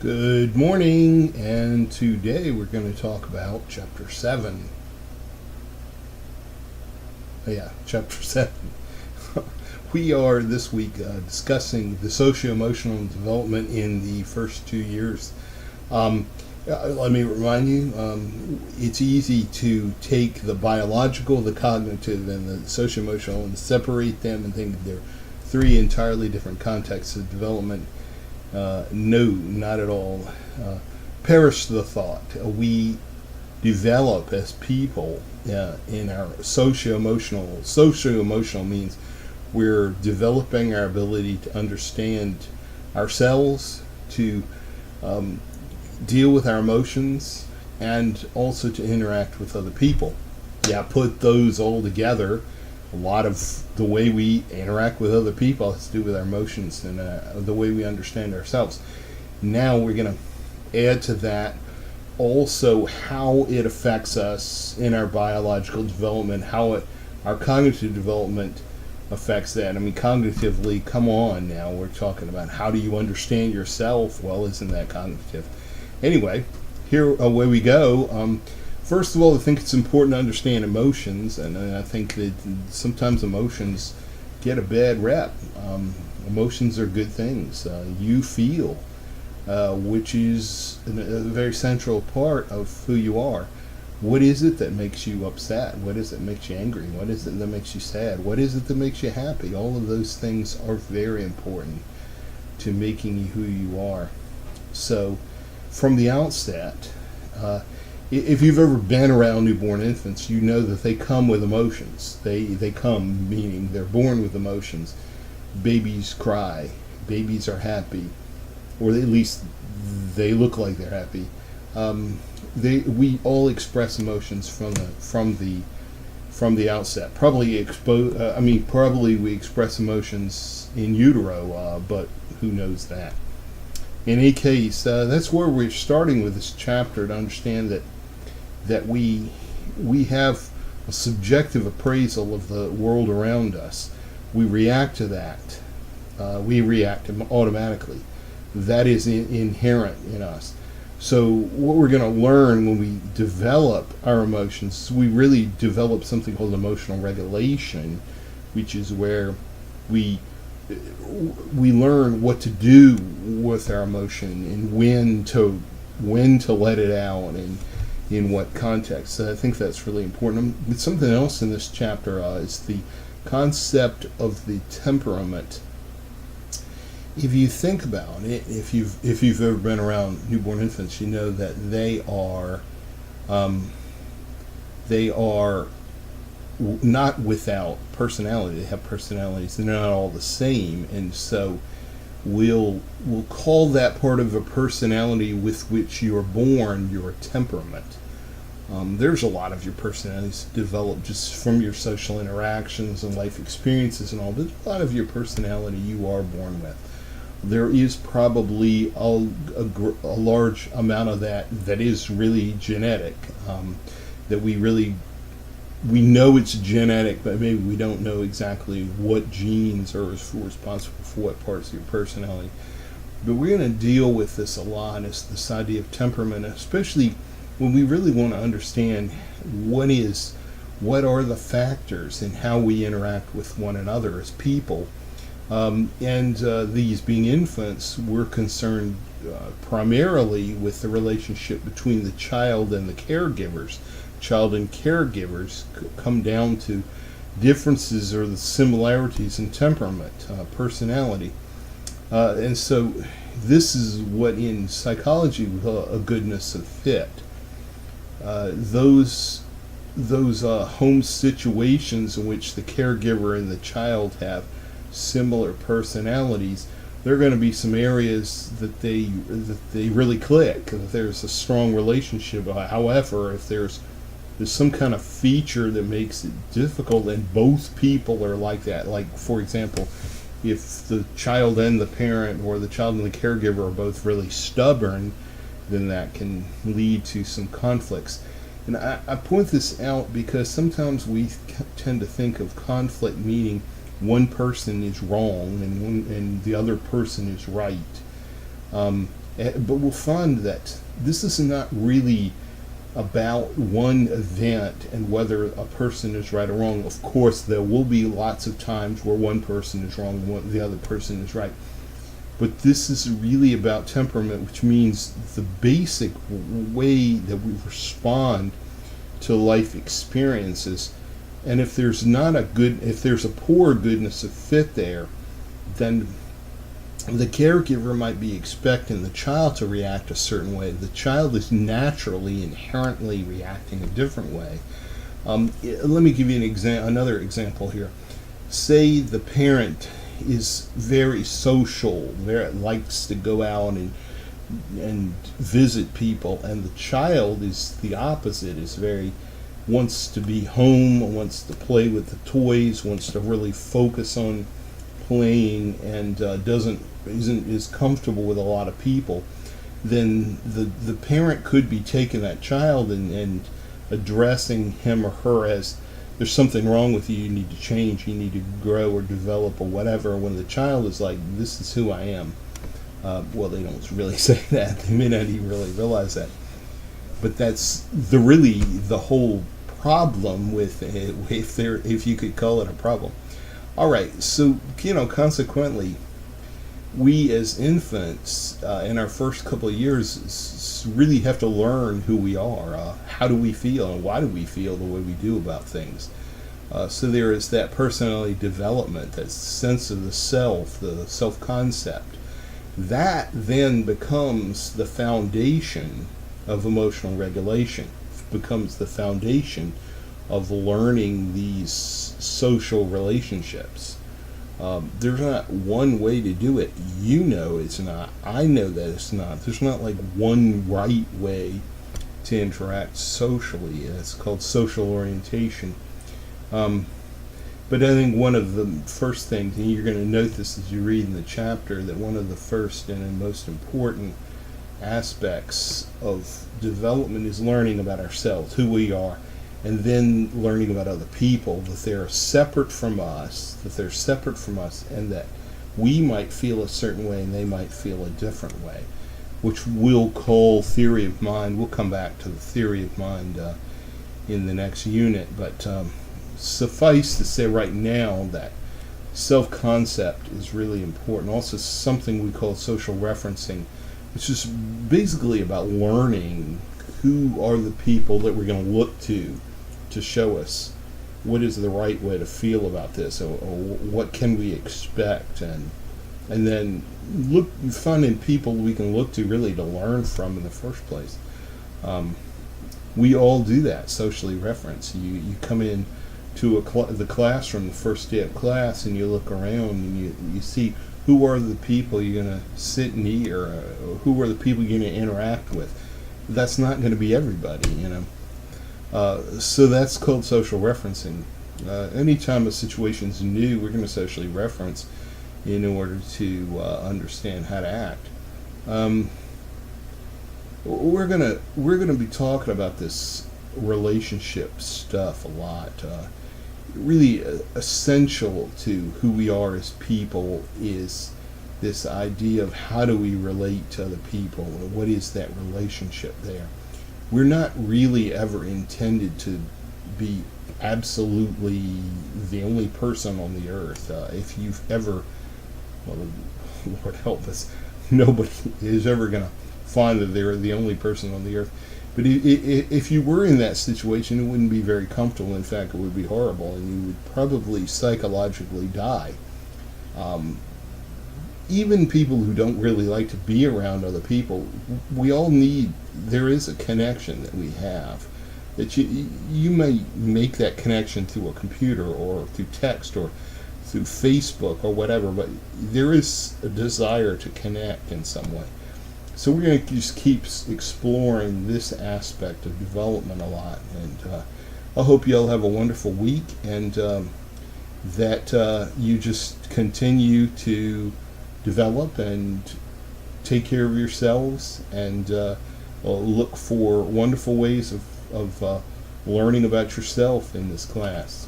Good morning, and today we're going to talk about Chapter 7. Chapter 7. We are this week discussing the socio-emotional development in the first 2 years. Let me remind you, it's easy to take the biological, the cognitive, and the socio-emotional and separate them and think they're three entirely different contexts of development. No, not at all. Perish the thought. We develop as people in our socio-emotional. Socio-emotional means we're developing our ability to understand ourselves, to deal with our emotions, and also to interact with other people. Put those all together. A lot of the way we interact with other people has to do with our emotions and the way we understand ourselves. Now we're going to add to that also how it affects us in our biological development, how our cognitive development affects that. I mean, cognitively, come on now, we're talking about how do you understand yourself? Well, isn't that cognitive? Anyway, here away we go. First of all, I think it's important to understand emotions, and I think that sometimes emotions get a bad rep. Emotions are good things. You feel, which is a very central part of who you are. What is it that makes you upset? What is it that makes you angry? What is it that makes you sad? What is it that makes you happy? All of those things are very important to making you who you are. So, from the outset, if you've ever been around newborn infants, you know that they come with emotions. They come, meaning they're born with emotions. Babies cry. Babies are happy, or at least they look like they're happy. We all express emotions from the outset. Probably we express emotions in utero, but who knows that? In any case, that's where we're starting with this chapter, to understand that we have a subjective appraisal of the world around us. We react to that. We react automatically. That is inherent in us. So what we're going to learn when we develop our emotions, we really develop something called emotional regulation, which is where we learn what to do with our emotion and when to let it out and in what context. So I think that's really important. Something else in this chapter is the concept of the temperament. If you think about it, if you've ever been around newborn infants, you know that they are not without personality. They have personalities. They're not all the same, and so we'll call that part of a personality with which you are born your temperament. There's a lot of your personalities develop just from your social interactions and life experiences and all, but a lot of your personality you are born with. There is probably a large amount of that is really genetic, that we know it's genetic, but maybe we don't know exactly what genes are responsible for what parts of your personality. But we're going to deal with this a lot, is this idea of temperament, especially when we really want to understand what are the factors in how we interact with one another as people. These being infants, we're concerned primarily with the relationship between the child and the caregivers. Child and caregivers come down to differences or the similarities in temperament, personality. And so this is what in psychology we call a goodness of fit. Those home situations in which the caregiver and the child have similar personalities, there are going to be some areas that they really click, that there's a strong relationship. However, if there's some kind of feature that makes it difficult, and both people are like that, like for example, if the child and the parent or the child and the caregiver are both really stubborn, then that can lead to some conflicts. And I point this out because sometimes we tend to think of conflict meaning one person is wrong and the other person is right. But we'll find that this is not really about one event and whether a person is right or wrong. Of course, there will be lots of times where one person is wrong and the other person is right. But this is really about temperament, which means the basic way that we respond to life experiences. And if there's a poor goodness of fit there, then the caregiver might be expecting the child to react a certain way. The child is naturally, inherently reacting a different way. Let me give you another example here. Say the parent is very social, likes to go out and visit people, and the child is the opposite, wants to be home, wants to play with the toys, wants to really focus on playing, and is comfortable with a lot of people. Then the parent could be taking that child and addressing him or her as, there's something wrong with you, you need to change, you need to grow or develop or whatever, when the child is like, this is who I am. Well, they don't really say that. They may not even really realize that. But that's the whole problem with it, if you could call it a problem. All right, so, consequently, we as infants in our first couple of years really have to learn who we are. How do we feel and why do we feel the way we do about things? So there is that personality development, that sense of the self-concept. That then becomes the foundation of emotional regulation, becomes the foundation of learning these social relationships. There's not one way to do it. It's not. I know that it's not. There's not like one right way to interact socially. It's called social orientation. But I think one of the first things, and you're going to note this as you read in the chapter, that one of the first and most important aspects of development is learning about ourselves, who we are, and then learning about other people, that they're separate from us, and that we might feel a certain way and they might feel a different way, which we'll call theory of mind. We'll come back to the theory of mind in the next unit, but suffice to say right now that self-concept is really important. Also, something we call social referencing, which is basically about learning who are the people that we're going to look to show us what is the right way to feel about this, or what can we expect, and then finding people we can look to really to learn from in the first place. We all do that, socially reference. You come in to the classroom the first day of class, and you look around and you see who are the people you're going to sit near, who are the people you're going to interact with. That's not going to be everybody, so that's called social referencing. Anytime a situation's new, we're going to socially reference in order to understand how to act. We're gonna be talking about this relationship stuff a lot. Really essential to who we are as people is this idea of how do we relate to other people, and what is that relationship there. We're not really ever intended to be absolutely the only person on the earth. If you've ever, well, Lord help us, nobody is ever going to find that they're the only person on the earth. But if you were in that situation, it wouldn't be very comfortable. In fact, it would be horrible, and you would probably psychologically die. Even people who don't really like to be around other people, there is a connection that we have. That you may make that connection through a computer or through text or through Facebook or whatever, but there is a desire to connect in some way. So we're going to just keep exploring this aspect of development a lot, and I hope you all have a wonderful week, and that you just continue to develop and take care of yourselves, and look for wonderful ways of learning about yourself in this class.